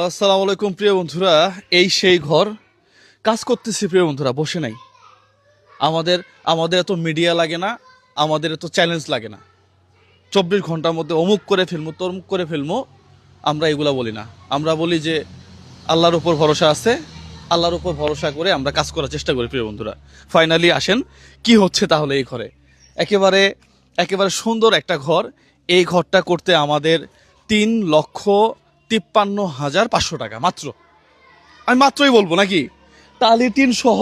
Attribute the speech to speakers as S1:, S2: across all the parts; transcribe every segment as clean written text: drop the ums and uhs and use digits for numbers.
S1: আসসালামু আলাইকুম প্রিয় বন্ধুরা। এই সেই ঘর, কাজ করতেছি প্রিয় বন্ধুরা, বসে নাই। আমাদের আমাদের এত মিডিয়া লাগে না, আমাদের এত চ্যালেঞ্জ লাগে না। 24 ঘন্টার মধ্যে অমুক করে ফেলবো, তমুক করে ফেলবো, আমরা এগুলা বলি না। আমরা বলি যে আল্লাহর উপর ভরসা আছে, আল্লাহর উপর ভরসা করে আমরা কাজ করার চেষ্টা করি প্রিয় বন্ধুরা। ফাইনালি আসেন, কি হচ্ছে তাহলে এই ঘরে। একেবারে একেবারে সুন্দর একটা ঘর। এই ঘরটা করতে আমাদের 3,53,500 টাকা মাত্র। আমি মাত্রই বলবো নাকি, টালি টিন সহ,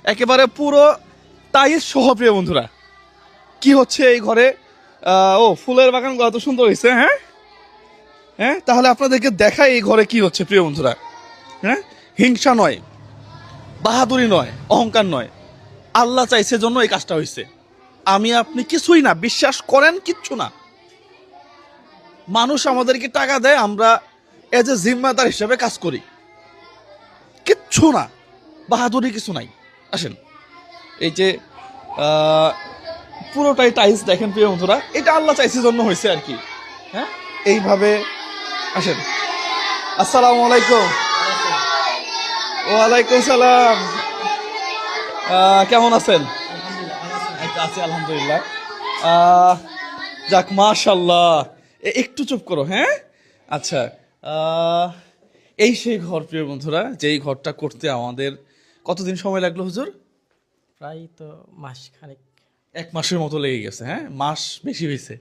S1: একেবারে পুরো টাইলস সহ প্রিয় বন্ধুরা। কি হচ্ছে এই ঘরে? ও ফুলের বাগানগুলো এত সুন্দর হয়েছে। হ্যাঁ হ্যাঁ, তাহলে আপনাদেরকে দেখাই এই ঘরে কি হচ্ছে প্রিয় বন্ধুরা। হ্যাঁ, হিংসা নয়, বাহাদুরি নয়, অহংকার নয়, আল্লাহ চাইছে জন্য এই কাজটা হয়েছে। আমি আপনি কিছুই না, বিশ্বাস করেন, কিচ্ছু না। মানুষ আমাদেরকে টাকা দেয়, আমরা এজ এ জিম্মাদার হিসেবে কাজ করি, কিচ্ছু না, বাহাদুরি কিছু নাই। আসেন, এই যে আহ, পুরোটাই টাইলস দেখেন প্রিয় বন্ধুরা, এটা আল্লাহ চাইছে জন্য হয়েছে আর কি। হ্যাঁ, এইভাবে আসেন। আসসালামু আলাইকুম। ওয়ালাইকুম সালাম। কেমন আছেন? এই তো আছি আলহামদুলিল্লাহ। আহ, যাক মাশাল্লাহ। একটু চুপ করো, হ্যাঁ। আচ্ছা, আহ, এই সেই ঘর প্রিয় বন্ধুরা, যেই ঘরটা করতে আমাদের কতদিন সময় লাগলো হুজুর?
S2: প্রায় তো মাস খানেক।
S1: 1 মাসের মতো লেগে গেছে। হ্যাঁ, মাস বেশি হয়েছে,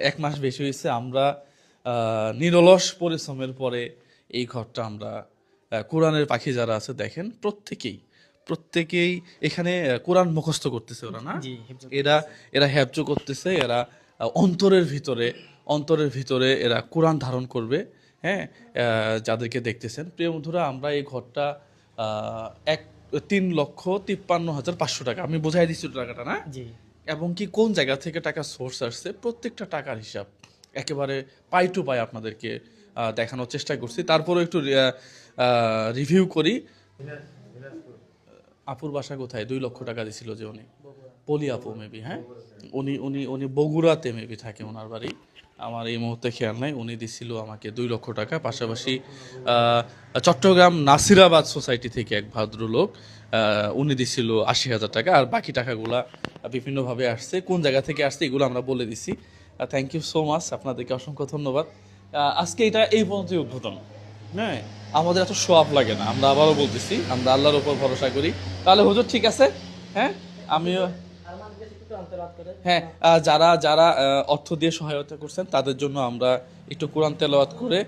S1: 1 মাস বেশি হয়েছে। আমরা নিরলস পরিশ্রমের পরে এই ঘরটা আমরা, কোরআনের পাখি যারা আছে দেখেন, প্রত্যেকেই প্রত্যেকেই এখানে কোরআন মুখস্থ করতেছে ওরা, না?
S2: জি, হেফজ
S1: এরা এরা হ্যাবজ করতেছে, এরা অন্তরের ভিতরে, অন্তরের ভিতরে এরা কোরআন ধারণ করবে। হ্যাঁ, যাদেরকে দেখতেছেন প্রিয় বন্ধুরা, আমরা এই ঘরটা 3,53,500 টাকা, আমি বোঝাই দিচ্ছি টাকাটা, না?
S2: জি,
S1: এবং কি কোন জায়গা থেকে টাকা সোর্স আসছে, প্রত্যেকটা টাকার হিসাব একেবারে পাই টু পাই আপনাদেরকে দেখানোর চেষ্টা করছি। তারপরে একটু রিভিউ করি। আপুর বাসা কোথায়? 2 লক্ষ টাকা দিছিল যে উনি, পলি আপু মেবি। হ্যাঁ, উনি উনি উনি বগুড়াতে মেবি থাকে ওনার বাড়ি, আমার এই মুহূর্তে খেয়াল নাই। উনি দিছিল আমাকে 2 লক্ষ টাকা। পাশাপাশি চট্টগ্রাম নাসিরাবাদ সোসাইটি থেকে এক ভদ্রলোক, উনি দিছিল 80,000 টাকা। আর বাকি টাকাগুলা বিভিন্নভাবে আসছে, কোন জায়গা থেকে আসছে এগুলো আমরা বলে দিছি। থ্যাংক ইউ সো মাচ, আপনাদেরকে অসংখ্য ধন্যবাদ। আজকে এটা এই পর্যন্তই উদ্বোধন। হ্যাঁ, আমাদের এত সোয়াব লাগে না, আমরা আবারও বলতেছি, আমরা আল্লাহর উপর ভরসা করি। তাহলে হুজুর ঠিক আছে। হ্যাঁ, আমিও, হ্যাঁ, যারা যারা অর্থ দিয়ে সহায়তা করছেন তাদের জন্য আমরা একটু কোরআন তেলাওয়াত করে